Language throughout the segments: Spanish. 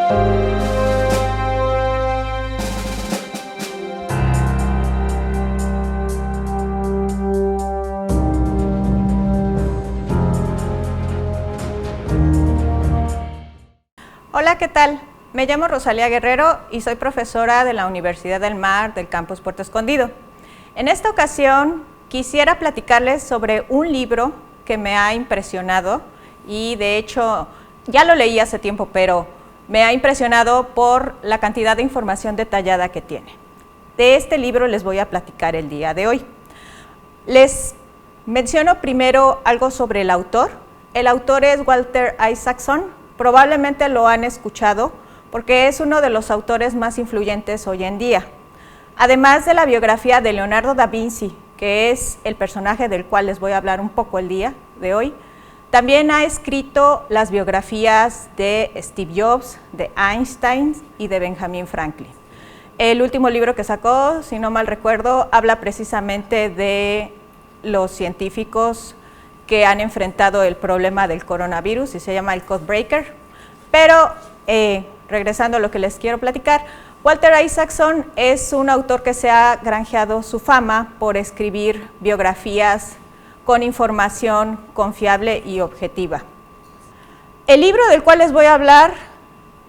Hola, ¿qué tal? Me llamo Rosalía Guerrero y soy profesora de la Universidad del Mar del Campus Puerto Escondido. En esta ocasión quisiera platicarles sobre un libro que me ha impresionado y de hecho ya lo leí hace tiempo, pero me ha impresionado por la cantidad de información detallada que tiene. De este libro les voy a platicar el día de hoy. Les menciono primero algo sobre el autor. El autor es Walter Isaacson. Probablemente lo han escuchado porque es uno de los autores más influyentes hoy en día. Además de la biografía de Leonardo da Vinci, que es el personaje del cual les voy a hablar un poco el día de hoy, también ha escrito las biografías de Steve Jobs, de Einstein y de Benjamin Franklin. El último libro que sacó, si no mal recuerdo, habla precisamente de los científicos que han enfrentado el problema del coronavirus y se llama el Codebreaker. Pero regresando a lo que les quiero platicar, Walter Isaacson es un autor que se ha granjeado su fama por escribir biografías con información confiable y objetiva. El libro del cual les voy a hablar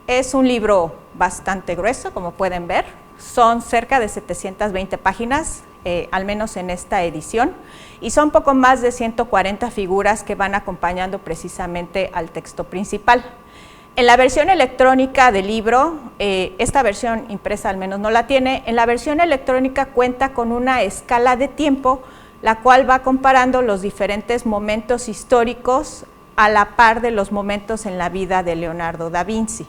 es un libro bastante grueso, como pueden ver. Son cerca de 720 páginas, al menos en esta edición, y son poco más de 140 figuras que van acompañando precisamente al texto principal. En la versión electrónica del libro, esta versión impresa al menos no la tiene, en la versión electrónica cuenta con una escala de tiempo, la cual va comparando los diferentes momentos históricos a la par de los momentos en la vida de Leonardo da Vinci.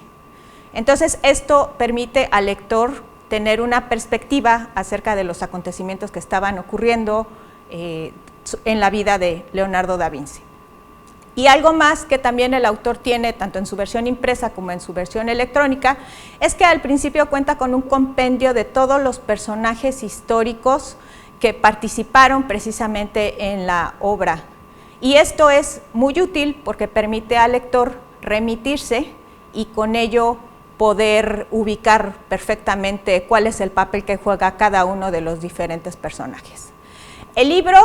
Entonces, esto permite al lector tener una perspectiva acerca de los acontecimientos que estaban ocurriendo en la vida de Leonardo da Vinci. Y algo más que también el autor tiene, tanto en su versión impresa como en su versión electrónica, es que al principio cuenta con un compendio de todos los personajes históricos que participaron precisamente en la obra. Y esto es muy útil porque permite al lector remitirse y con ello poder ubicar perfectamente cuál es el papel que juega cada uno de los diferentes personajes. El libro,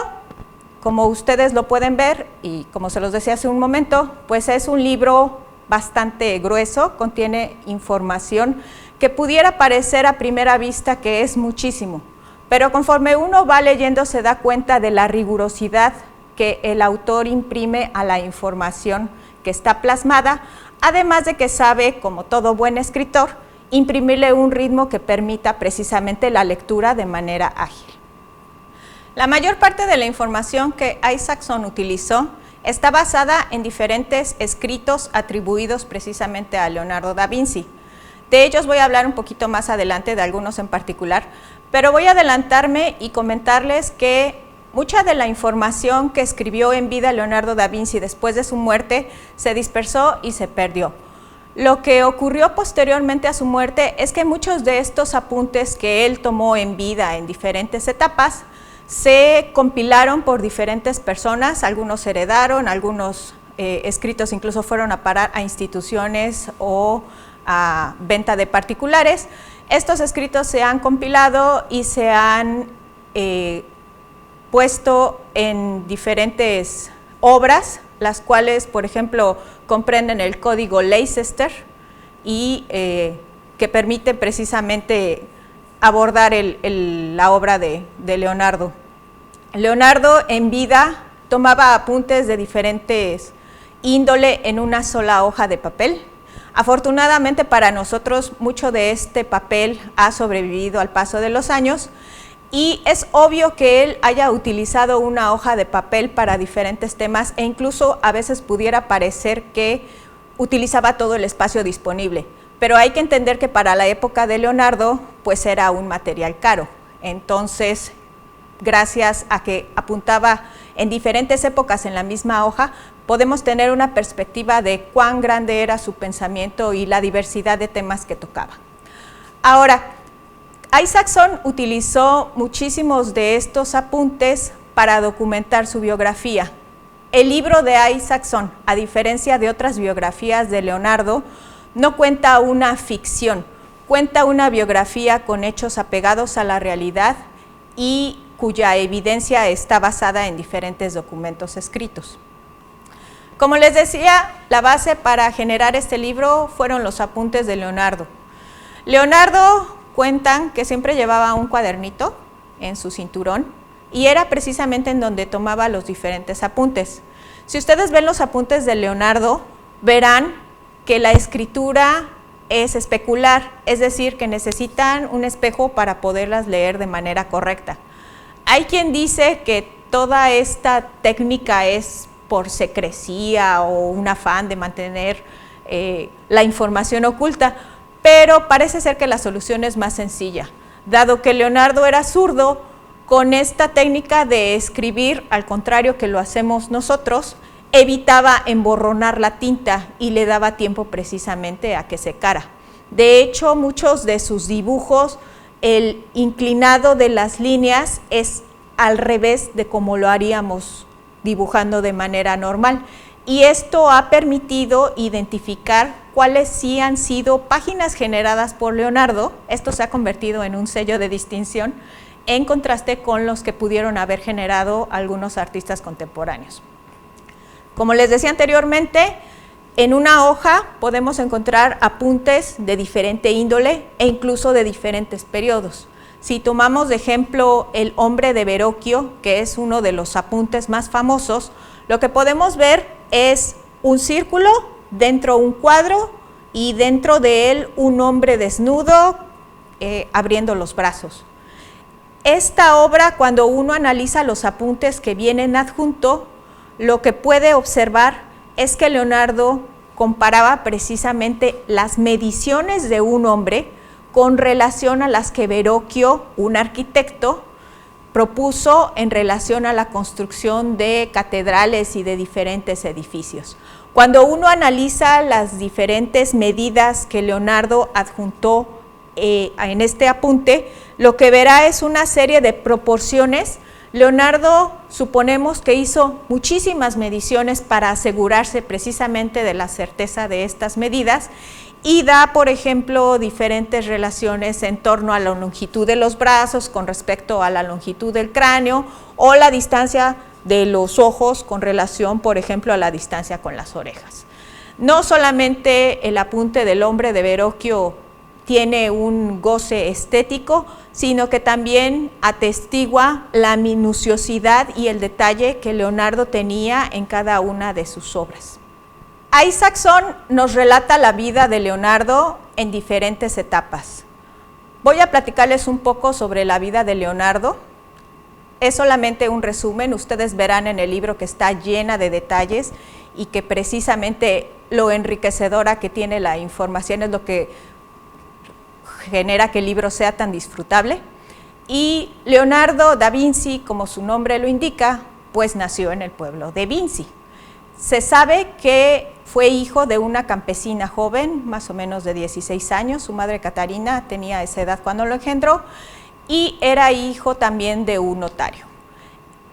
como ustedes lo pueden ver y como se los decía hace un momento, pues es un libro bastante grueso, contiene información que pudiera parecer a primera vista que es muchísimo, pero conforme uno va leyendo se da cuenta de la rigurosidad que el autor imprime a la información que está plasmada, además de que sabe, como todo buen escritor, imprimirle un ritmo que permita precisamente la lectura de manera ágil. La mayor parte de la información que Isaacson utilizó está basada en diferentes escritos atribuidos precisamente a Leonardo da Vinci. De ellos voy a hablar un poquito más adelante, de algunos en particular, pero voy a adelantarme y comentarles que mucha de la información que escribió en vida Leonardo da Vinci después de su muerte se dispersó y se perdió. Lo que ocurrió posteriormente a su muerte es que muchos de estos apuntes que él tomó en vida en diferentes etapas se compilaron por diferentes personas, algunos heredaron, algunos escritos incluso fueron a parar a instituciones o a venta de particulares. Estos escritos se han compilado y se han puesto en diferentes obras, las cuales, por ejemplo, comprenden el código Leicester y que permite precisamente abordar la obra de Leonardo. Leonardo en vida tomaba apuntes de diferentes índole en una sola hoja de papel. Afortunadamente para nosotros mucho de este papel ha sobrevivido al paso de los años y es obvio que él haya utilizado una hoja de papel para diferentes temas e incluso a veces pudiera parecer que utilizaba todo el espacio disponible. Pero hay que entender que para la época de Leonardo, pues era un material caro. Entonces, gracias a que apuntaba en diferentes épocas en la misma hoja, podemos tener una perspectiva de cuán grande era su pensamiento y la diversidad de temas que tocaba. Ahora, Isaacson utilizó muchísimos de estos apuntes para documentar su biografía. El libro de Isaacson, a diferencia de otras biografías de Leonardo, no cuenta una ficción, cuenta una biografía con hechos apegados a la realidad y cuya evidencia está basada en diferentes documentos escritos. Como les decía, la base para generar este libro fueron los apuntes de Leonardo. Leonardo cuentan que siempre llevaba un cuadernito en su cinturón y era precisamente en donde tomaba los diferentes apuntes. Si ustedes ven los apuntes de Leonardo, verán que la escritura es especular, es decir, que necesitan un espejo para poderlas leer de manera correcta. Hay quien dice que toda esta técnica es por secrecía o un afán de mantener la información oculta, pero parece ser que la solución es más sencilla. Dado que Leonardo era zurdo, con esta técnica de escribir, al contrario que lo hacemos nosotros, evitaba emborronar la tinta y le daba tiempo precisamente a que secara. De hecho, muchos de sus dibujos, el inclinado de las líneas es al revés de como lo haríamos dibujando de manera normal. Y esto ha permitido identificar cuáles sí han sido páginas generadas por Leonardo. Esto se ha convertido en un sello de distinción, en contraste con los que pudieron haber generado algunos artistas contemporáneos. Como les decía anteriormente, en una hoja podemos encontrar apuntes de diferente índole e incluso de diferentes periodos. Si tomamos de ejemplo El hombre de Verrocchio, que es uno de los apuntes más famosos, lo que podemos ver es un círculo, dentro un cuadro y dentro de él un hombre desnudo abriendo los brazos. Esta obra, cuando uno analiza los apuntes que vienen adjunto, lo que puede observar es que Leonardo comparaba precisamente las mediciones de un hombre con relación a las que Verrocchio, un arquitecto, propuso en relación a la construcción de catedrales y de diferentes edificios. Cuando uno analiza las diferentes medidas que Leonardo adjuntó en este apunte, lo que verá es una serie de proporciones. Leonardo suponemos que hizo muchísimas mediciones para asegurarse precisamente de la certeza de estas medidas y da, por ejemplo, diferentes relaciones en torno a la longitud de los brazos con respecto a la longitud del cráneo o la distancia de los ojos con relación, por ejemplo, a la distancia con las orejas. No solamente el apunte del hombre de Verrocchio tiene un goce estético, sino que también atestigua la minuciosidad y el detalle que Leonardo tenía en cada una de sus obras. Isaacson nos relata la vida de Leonardo en diferentes etapas. Voy a platicarles un poco sobre la vida de Leonardo. Es solamente un resumen, ustedes verán en el libro que está llena de detalles y que precisamente lo enriquecedora que tiene la información es lo que genera que el libro sea tan disfrutable. Y Leonardo da Vinci, como su nombre lo indica, pues nació en el pueblo de Vinci. Se sabe que fue hijo de una campesina joven, más o menos de 16 años, su madre Catarina tenía esa edad cuando lo engendró, y era hijo también de un notario.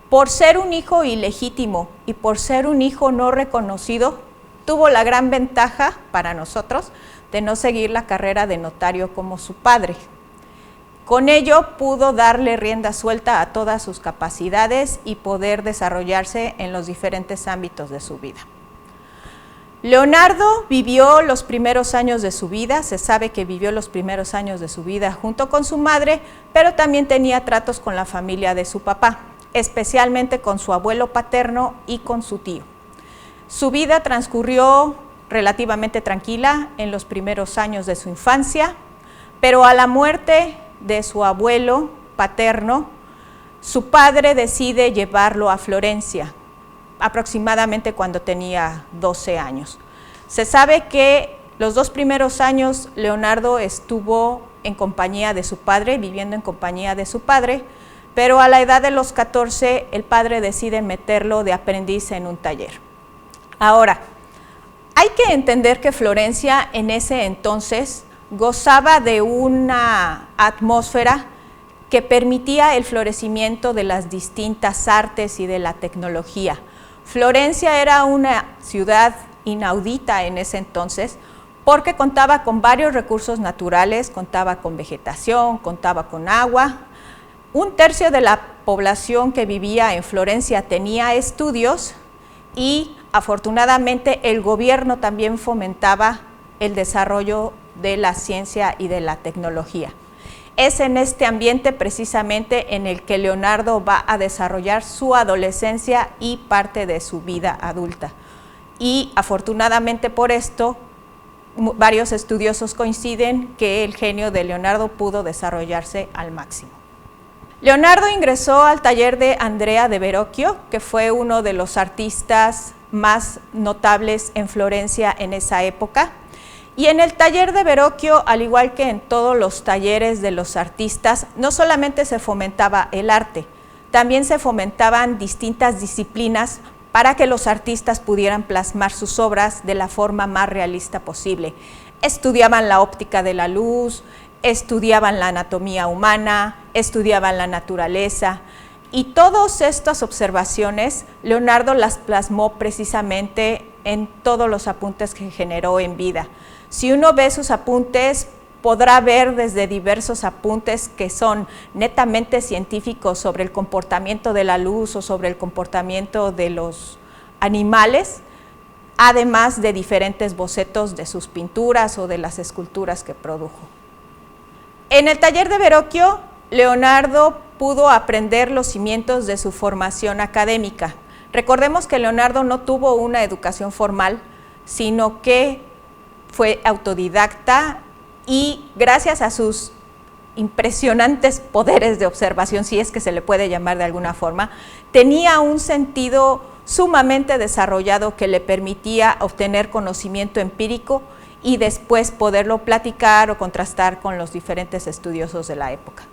Por ser un hijo ilegítimo y por ser un hijo no reconocido, tuvo la gran ventaja para nosotros de no seguir la carrera de notario como su padre. Con ello pudo darle rienda suelta a todas sus capacidades y poder desarrollarse en los diferentes ámbitos de su vida. Leonardo vivió los primeros años de su vida, se sabe que vivió los primeros años de su vida junto con su madre, pero también tenía tratos con la familia de su papá, especialmente con su abuelo paterno y con su tío. Su vida transcurrió relativamente tranquila en los primeros años de su infancia, pero a la muerte de su abuelo paterno, su padre decide llevarlo a Florencia, aproximadamente cuando tenía 12 años. Se sabe que los 2 primeros años Leonardo estuvo en compañía de su padre, viviendo en compañía de su padre, pero a la edad de los 14 el padre decide meterlo de aprendiz en un taller. Ahora, hay que entender que Florencia en ese entonces gozaba de una atmósfera que permitía el florecimiento de las distintas artes y de la tecnología. Florencia era una ciudad inaudita en ese entonces porque contaba con varios recursos naturales, contaba con vegetación, contaba con agua. Un tercio de la población que vivía en Florencia tenía estudios y afortunadamente el gobierno también fomentaba el desarrollo de la ciencia y de la tecnología. Es en este ambiente precisamente en el que Leonardo va a desarrollar su adolescencia y parte de su vida adulta. Y afortunadamente por esto, varios estudiosos coinciden que el genio de Leonardo pudo desarrollarse al máximo. Leonardo ingresó al taller de Andrea de Verrocchio, que fue uno de los artistas más notables en Florencia en esa época. Y en el taller de Verrocchio, al igual que en todos los talleres de los artistas, no solamente se fomentaba el arte, también se fomentaban distintas disciplinas para que los artistas pudieran plasmar sus obras de la forma más realista posible. Estudiaban la óptica de la luz, estudiaban la anatomía humana, estudiaban la naturaleza, y todas estas observaciones Leonardo las plasmó precisamente en todos los apuntes que generó en vida. Si uno ve sus apuntes, podrá ver desde diversos apuntes que son netamente científicos sobre el comportamiento de la luz o sobre el comportamiento de los animales, además de diferentes bocetos de sus pinturas o de las esculturas que produjo. En el taller de Verrocchio, Leonardo pudo aprender los cimientos de su formación académica. Recordemos que Leonardo no tuvo una educación formal, sino que fue autodidacta y gracias a sus impresionantes poderes de observación, si es que se le puede llamar de alguna forma, tenía un sentido sumamente desarrollado que le permitía obtener conocimiento empírico y después poderlo platicar o contrastar con los diferentes estudiosos de la época.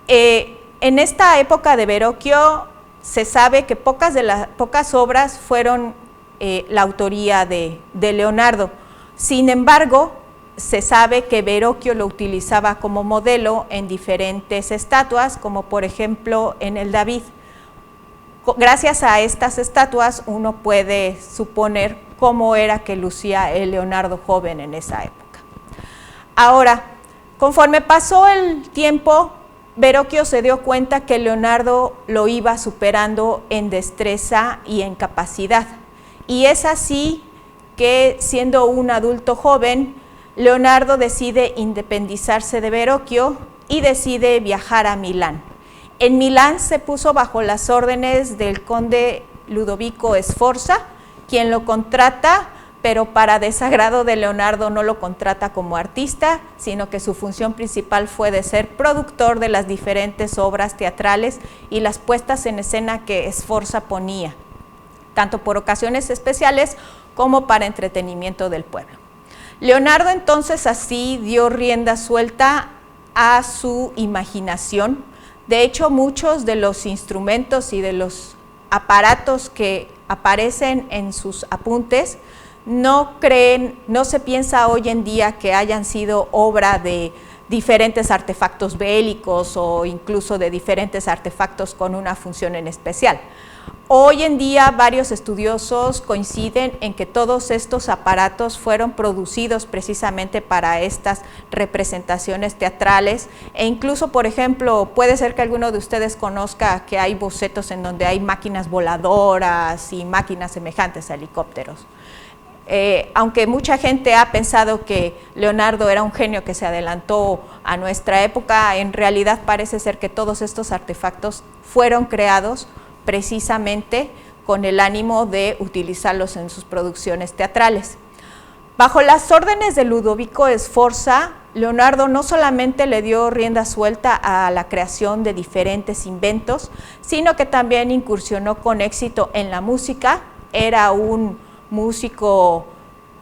En esta época de Verrocchio se sabe que pocas obras fueron la autoría de Leonardo. Sin embargo, se sabe que Verrocchio lo utilizaba como modelo en diferentes estatuas, como por ejemplo en el David. Gracias a estas estatuas uno puede suponer cómo era que lucía el Leonardo joven en esa época. Ahora, conforme pasó el tiempo, Verrocchio se dio cuenta que Leonardo lo iba superando en destreza y en capacidad. Y es así que, siendo un adulto joven, Leonardo decide independizarse de Verrocchio y decide viajar a Milán. En Milán se puso bajo las órdenes del conde Ludovico Sforza, quien lo contrata, pero para desagrado de Leonardo no lo contrata como artista, sino que su función principal fue de ser productor de las diferentes obras teatrales y las puestas en escena que Sforza ponía, tanto por ocasiones especiales como para entretenimiento del pueblo. Leonardo entonces así dio rienda suelta a su imaginación. De hecho, muchos de los instrumentos y de los aparatos que aparecen en sus apuntes no se piensa hoy en día que hayan sido obra de diferentes artefactos bélicos o incluso de diferentes artefactos con una función en especial. Hoy en día varios estudiosos coinciden en que todos estos aparatos fueron producidos precisamente para estas representaciones teatrales e incluso, por ejemplo, puede ser que alguno de ustedes conozca que hay bocetos en donde hay máquinas voladoras y máquinas semejantes a helicópteros. Aunque mucha gente ha pensado que Leonardo era un genio que se adelantó a nuestra época, en realidad parece ser que todos estos artefactos fueron creados precisamente con el ánimo de utilizarlos en sus producciones teatrales. Bajo las órdenes de Ludovico Sforza, Leonardo no solamente le dio rienda suelta a la creación de diferentes inventos, sino que también incursionó con éxito en la música. Era un músico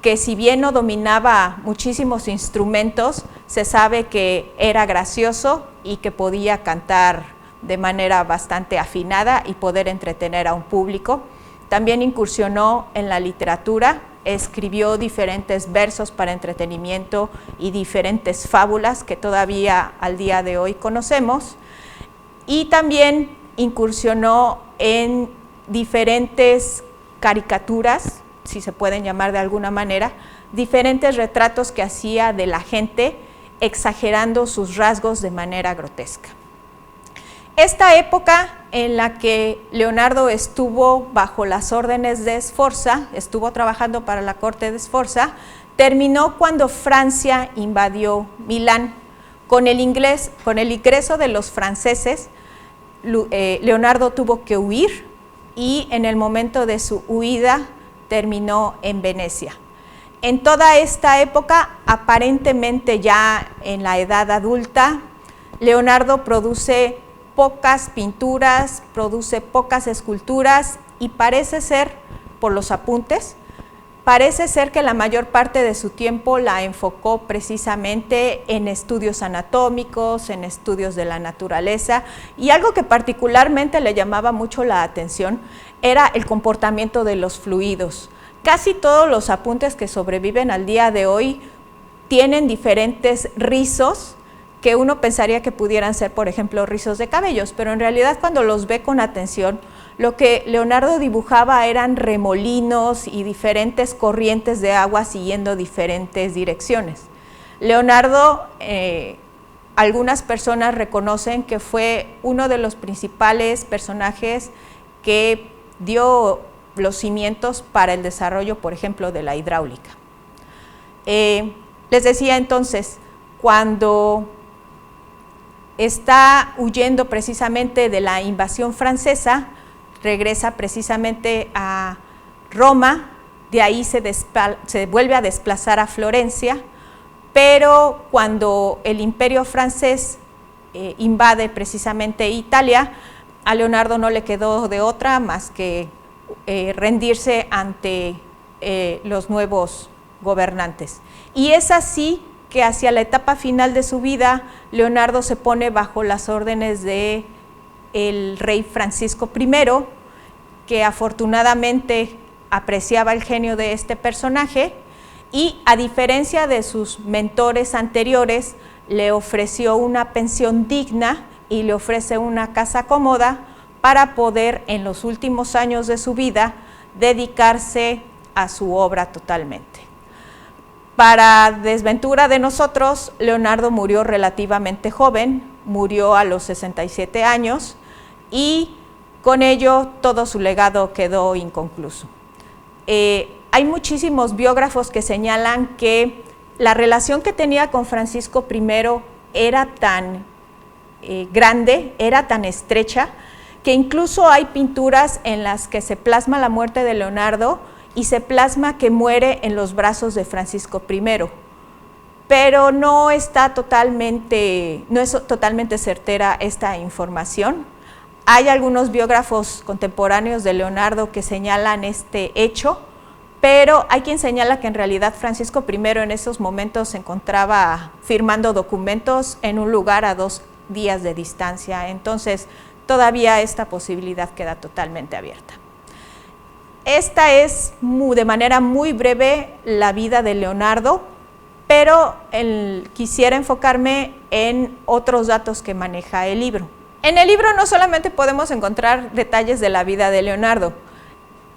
que, si bien no dominaba muchísimos instrumentos, se sabe que era gracioso y que podía cantar de manera bastante afinada y poder entretener a un público. También incursionó en la literatura, escribió diferentes versos para entretenimiento y diferentes fábulas que todavía al día de hoy conocemos, y también incursionó en diferentes caricaturas, si se pueden llamar de alguna manera, diferentes retratos que hacía de la gente, exagerando sus rasgos de manera grotesca. Esta época en la que Leonardo estuvo bajo las órdenes de Sforza, estuvo trabajando para la corte de Sforza, terminó cuando Francia invadió Milán. Con el ingreso de los franceses, Leonardo tuvo que huir y en el momento de su huida terminó en Venecia. En toda esta época, aparentemente ya en la edad adulta, Leonardo produce pocas pinturas, produce pocas esculturas y parece ser, por los apuntes, parece ser que la mayor parte de su tiempo la enfocó precisamente en estudios anatómicos, en estudios de la naturaleza, y algo que particularmente le llamaba mucho la atención era el comportamiento de los fluidos. Casi todos los apuntes que sobreviven al día de hoy tienen diferentes rizos que uno pensaría que pudieran ser, por ejemplo, rizos de cabellos, pero en realidad cuando los ve con atención, lo que Leonardo dibujaba eran remolinos y diferentes corrientes de agua siguiendo diferentes direcciones. Leonardo, algunas personas reconocen que fue uno de los principales personajes que dio los cimientos para el desarrollo, por ejemplo, de la hidráulica. Les decía entonces, cuando está huyendo precisamente de la invasión francesa, regresa precisamente a Roma, de ahí se vuelve a desplazar a Florencia, pero cuando el imperio francés invade precisamente Italia, a Leonardo no le quedó de otra más que rendirse ante los nuevos gobernantes. Y es así que hacia la etapa final de su vida, Leonardo se pone bajo las órdenes de el rey Francisco I, que afortunadamente apreciaba el genio de este personaje y, a diferencia de sus mentores anteriores, le ofreció una pensión digna y le ofrece una casa cómoda para poder, en los últimos años de su vida, dedicarse a su obra totalmente. Para desventura de nosotros, Leonardo murió relativamente joven, murió a los 67 años y con ello todo su legado quedó inconcluso. Hay muchísimos biógrafos que señalan que la relación que tenía con Francisco I era tan grande, era tan estrecha, que incluso hay pinturas en las que se plasma la muerte de Leonardo y se plasma que muere en los brazos de Francisco I, pero no es totalmente certera esta información. Hay algunos biógrafos contemporáneos de Leonardo que señalan este hecho, pero hay quien señala que en realidad Francisco I en esos momentos se encontraba firmando documentos en un lugar a 2 días de distancia, entonces todavía esta posibilidad queda totalmente abierta. Esta es de manera muy breve la vida de Leonardo, pero quisiera enfocarme en otros datos que maneja el libro. En el libro no solamente podemos encontrar detalles de la vida de Leonardo,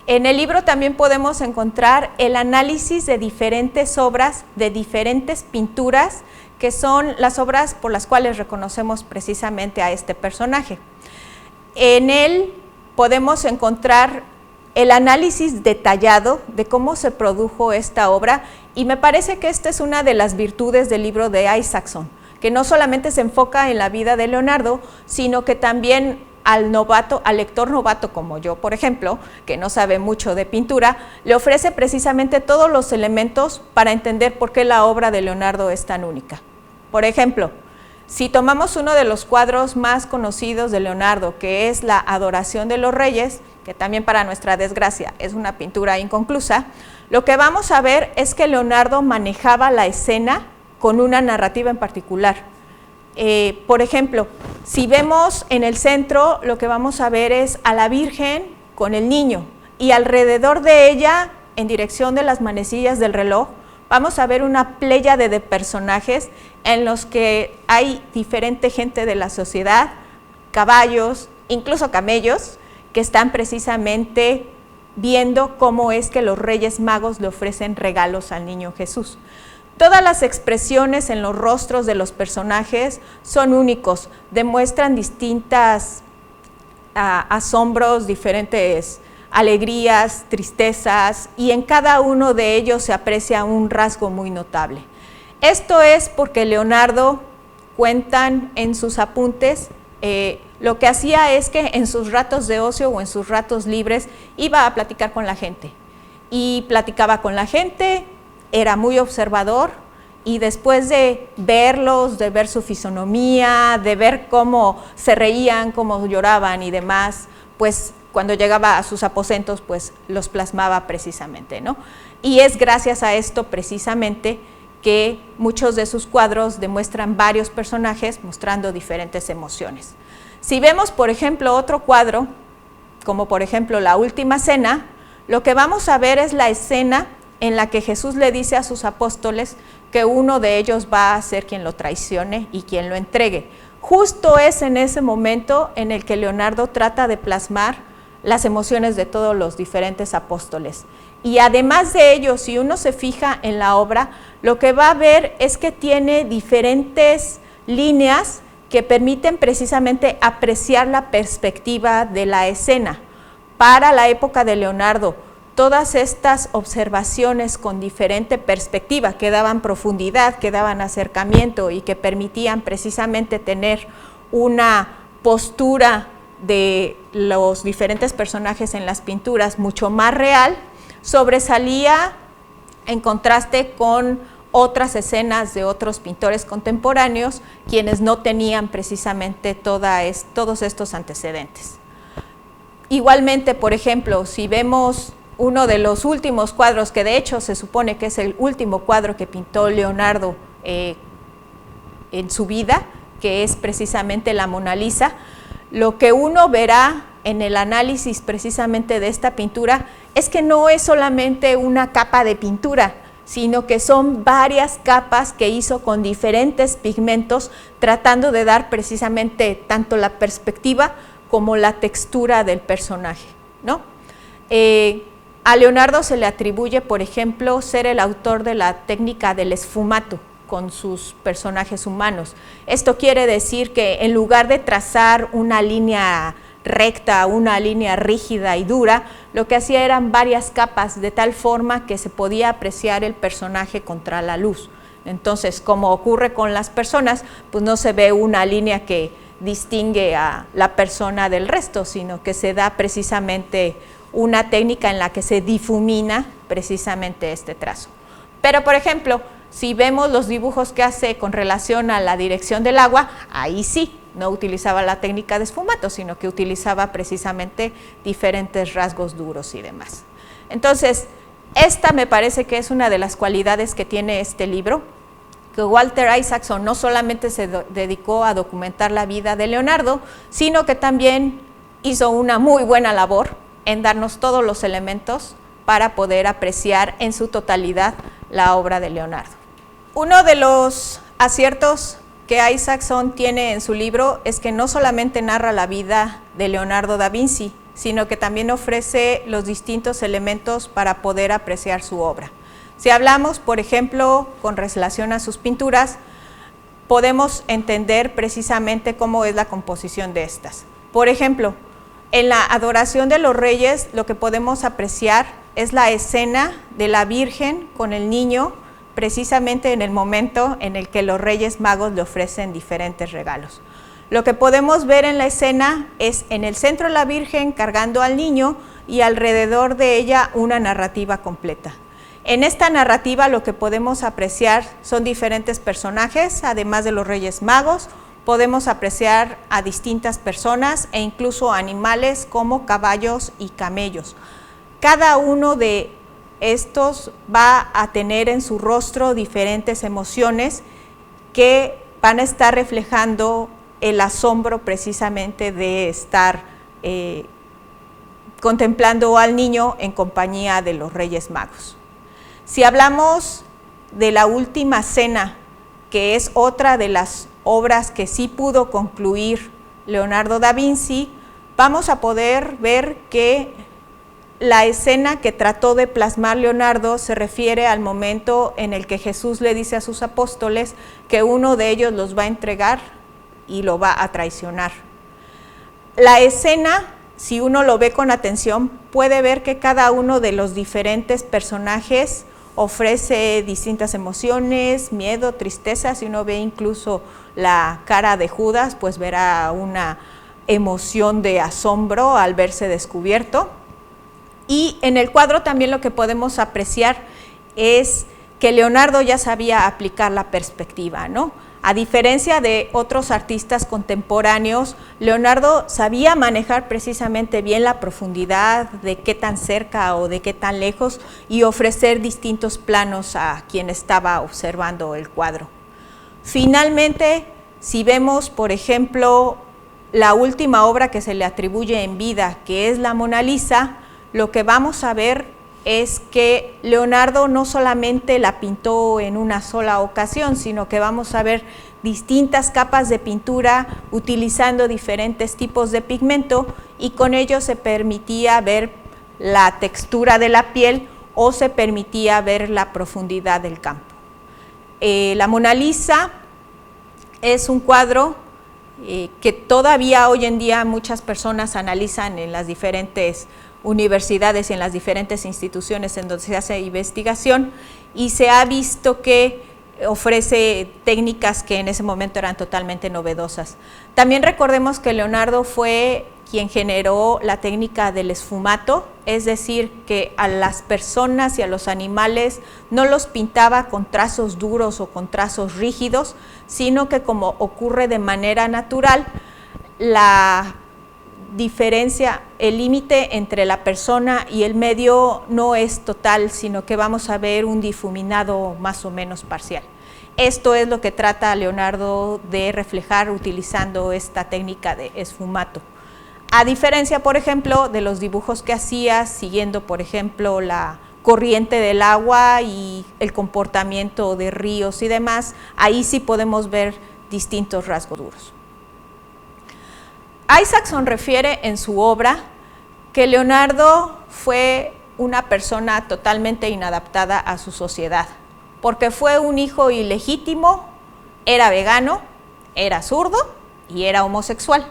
en el libro también podemos encontrar el análisis de diferentes obras, de diferentes pinturas, que son las obras por las cuales reconocemos precisamente a este personaje. En él podemos encontrar el análisis detallado de cómo se produjo esta obra, y me parece que esta es una de las virtudes del libro de Isaacson, que no solamente se enfoca en la vida de Leonardo, sino que también al lector novato como yo, por ejemplo, que no sabe mucho de pintura, le ofrece precisamente todos los elementos para entender por qué la obra de Leonardo es tan única. Por ejemplo, si tomamos uno de los cuadros más conocidos de Leonardo, que es la Adoración de los Reyes, que también para nuestra desgracia es una pintura inconclusa, lo que vamos a ver es que Leonardo manejaba la escena con una narrativa en particular. Por ejemplo, si vemos en el centro, lo que vamos a ver es a la Virgen con el niño, y alrededor de ella, en dirección de las manecillas del reloj, vamos a ver una pléyade de personajes en los que hay diferente gente de la sociedad, caballos, incluso camellos, que están precisamente viendo cómo es que los Reyes Magos le ofrecen regalos al niño Jesús. Todas las expresiones en los rostros de los personajes son únicos, demuestran distintas asombros, diferentes alegrías, tristezas, y en cada uno de ellos se aprecia un rasgo muy notable. Esto es porque Leonardo, cuentan en sus apuntes, lo que hacía es que en sus ratos de ocio o en sus ratos libres iba a platicar con la gente, y platicaba con la gente, era muy observador, y después de verlos, de ver su fisonomía, de ver cómo se reían, cómo lloraban y demás, pues cuando llegaba a sus aposentos, pues los plasmaba precisamente, ¿no? Y es gracias a esto precisamente que muchos de sus cuadros demuestran varios personajes mostrando diferentes emociones. Si vemos, por ejemplo, otro cuadro, como por ejemplo La Última Cena, lo que vamos a ver es la escena en la que Jesús le dice a sus apóstoles que uno de ellos va a ser quien lo traicione y quien lo entregue. Justo es en ese momento en el que Leonardo trata de plasmar las emociones de todos los diferentes apóstoles. Y además de ello, si uno se fija en la obra, lo que va a ver es que tiene diferentes líneas que permiten precisamente apreciar la perspectiva de la escena. Para la época de Leonardo, todas estas observaciones con diferente perspectiva que daban profundidad, que daban acercamiento y que permitían precisamente tener una postura de los diferentes personajes en las pinturas mucho más real, sobresalía en contraste con otras escenas de otros pintores contemporáneos, quienes no tenían precisamente todos estos antecedentes. Igualmente, por ejemplo, si vemos uno de los últimos cuadros, que de hecho se supone que es el último cuadro que pintó Leonardo en su vida, que es precisamente la Mona Lisa, lo que uno verá en el análisis precisamente de esta pintura es que no es solamente una capa de pintura, sino que son varias capas que hizo con diferentes pigmentos, tratando de dar precisamente tanto la perspectiva como la textura del personaje, ¿no? A Leonardo se le atribuye, por ejemplo, ser el autor de la técnica del esfumato con sus personajes humanos. Esto quiere decir que en lugar de trazar una línea recta, una línea rígida y dura, lo que hacía eran varias capas, de tal forma que se podía apreciar el personaje contra la luz. Entonces, como ocurre con las personas, pues no se ve una línea que distingue a la persona del resto, sino que se da precisamente una técnica en la que se difumina precisamente este trazo. Pero, por ejemplo, si vemos los dibujos que hace con relación a la dirección del agua, ahí sí, no utilizaba la técnica de esfumato, sino que utilizaba precisamente diferentes rasgos duros y demás. Entonces, esta me parece que es una de las cualidades que tiene este libro, que Walter Isaacson no solamente se dedicó a documentar la vida de Leonardo, sino que también hizo una muy buena labor en darnos todos los elementos para poder apreciar en su totalidad la obra de Leonardo. Uno de los aciertos que Isaacson tiene en su libro es que no solamente narra la vida de Leonardo da Vinci, sino que también ofrece los distintos elementos para poder apreciar su obra. Si hablamos, por ejemplo, con relación a sus pinturas, podemos entender precisamente cómo es la composición de estas. Por ejemplo, en la Adoración de los Reyes, lo que podemos apreciar es la escena de la Virgen con el niño, precisamente en el momento en el que los Reyes Magos le ofrecen diferentes regalos. Lo que podemos ver en la escena es en el centro la Virgen cargando al niño y alrededor de ella una narrativa completa. En esta narrativa lo que podemos apreciar son diferentes personajes, además de los Reyes Magos. Podemos apreciar a distintas personas e incluso animales como caballos y camellos. Cada uno de estos va a tener en su rostro diferentes emociones que van a estar reflejando el asombro precisamente de estar contemplando al niño en compañía de los Reyes Magos. Si hablamos de La Última Cena, que es otra de las obras que sí pudo concluir Leonardo da Vinci, vamos a poder ver que la escena que trató de plasmar Leonardo se refiere al momento en el que Jesús le dice a sus apóstoles que uno de ellos los va a entregar y lo va a traicionar. La escena, si uno lo ve con atención, puede ver que cada uno de los diferentes personajes ofrece distintas emociones, miedo, tristeza. Si uno ve incluso la cara de Judas, pues verá una emoción de asombro al verse descubierto. Y en el cuadro también lo que podemos apreciar es que Leonardo ya sabía aplicar la perspectiva, ¿no? A diferencia de otros artistas contemporáneos, Leonardo sabía manejar precisamente bien la profundidad, de qué tan cerca o de qué tan lejos, y ofrecer distintos planos a quien estaba observando el cuadro. Finalmente, si vemos, por ejemplo, la última obra que se le atribuye en vida, que es la Mona Lisa, lo que vamos a ver es que Leonardo no solamente la pintó en una sola ocasión, sino que vamos a ver distintas capas de pintura utilizando diferentes tipos de pigmento, y con ello se permitía ver la textura de la piel o se permitía ver la profundidad del campo. La Mona Lisa es un cuadro que todavía hoy en día muchas personas analizan en las diferentes universidades y en las diferentes instituciones en donde se hace investigación, y se ha visto que ofrece técnicas que en ese momento eran totalmente novedosas. También recordemos que Leonardo fue quien generó la técnica del esfumato, es decir, que a las personas y a los animales no los pintaba con trazos duros o con trazos rígidos, sino que, como ocurre de manera natural, la diferencia, el límite entre la persona y el medio no es total, sino que vamos a ver un difuminado más o menos parcial. Esto es lo que trata Leonardo de reflejar utilizando esta técnica de esfumato. A diferencia, por ejemplo, de los dibujos que hacía siguiendo, por ejemplo, la corriente del agua y el comportamiento de ríos y demás, ahí sí podemos ver distintos rasgos duros. Isaacson refiere en su obra que Leonardo fue una persona totalmente inadaptada a su sociedad, porque fue un hijo ilegítimo, era vegano, era zurdo y era homosexual.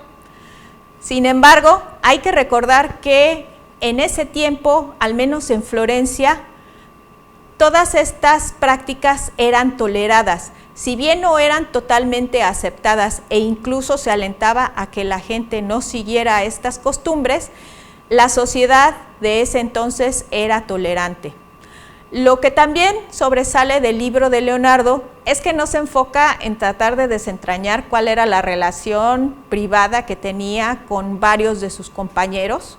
Sin embargo, hay que recordar que en ese tiempo, al menos en Florencia, todas estas prácticas eran toleradas. Si bien no eran totalmente aceptadas e incluso se alentaba a que la gente no siguiera estas costumbres, la sociedad de ese entonces era tolerante. Lo que también sobresale del libro de Leonardo es que no se enfoca en tratar de desentrañar cuál era la relación privada que tenía con varios de sus compañeros,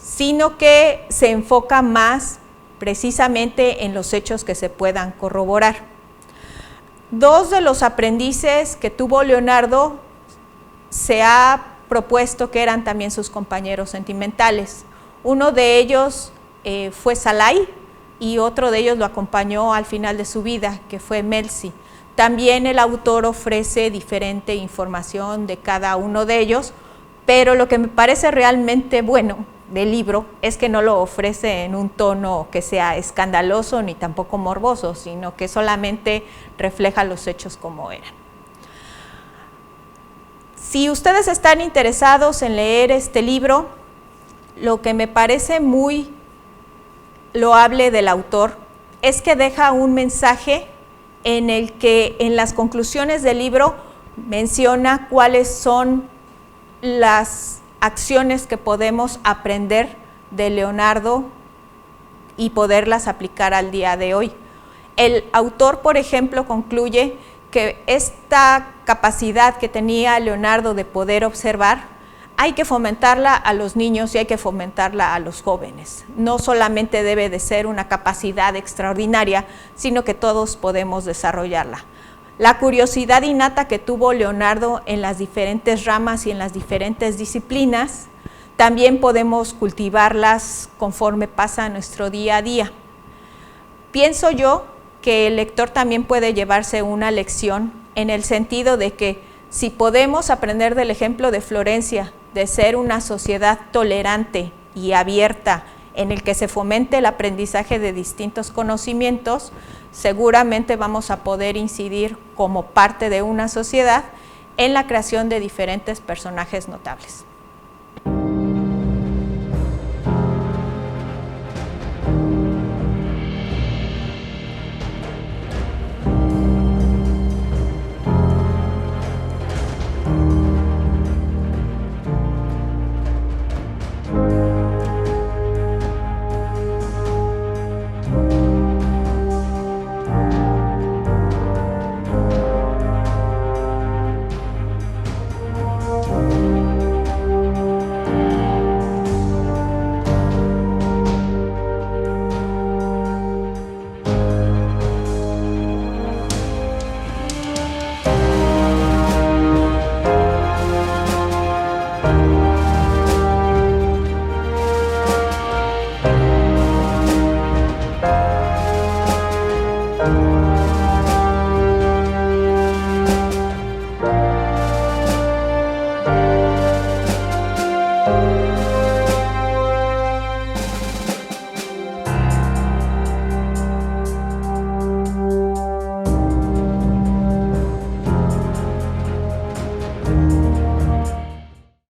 sino que se enfoca más precisamente en los hechos que se puedan corroborar. Dos de los aprendices que tuvo Leonardo se ha propuesto que eran también sus compañeros sentimentales. Uno de ellos fue Salai y otro de ellos lo acompañó al final de su vida, que fue Melzi. También el autor ofrece diferente información de cada uno de ellos, pero lo que me parece realmente bueno del libro es que no lo ofrece en un tono que sea escandaloso ni tampoco morboso, sino que solamente refleja los hechos como eran. Si ustedes están interesados en leer este libro, lo que me parece muy loable del autor es que deja un mensaje en el que en las conclusiones del libro menciona cuáles son las acciones que podemos aprender de Leonardo y poderlas aplicar al día de hoy. El autor, por ejemplo, concluye que esta capacidad que tenía Leonardo de poder observar hay que fomentarla a los niños y hay que fomentarla a los jóvenes. No solamente debe de ser una capacidad extraordinaria, sino que todos podemos desarrollarla. La curiosidad innata que tuvo Leonardo en las diferentes ramas y en las diferentes disciplinas, también podemos cultivarlas conforme pasa nuestro día a día. Pienso yo que el lector también puede llevarse una lección en el sentido de que si podemos aprender del ejemplo de Florencia, de ser una sociedad tolerante y abierta en el que se fomente el aprendizaje de distintos conocimientos, seguramente vamos a poder incidir como parte de una sociedad en la creación de diferentes personajes notables.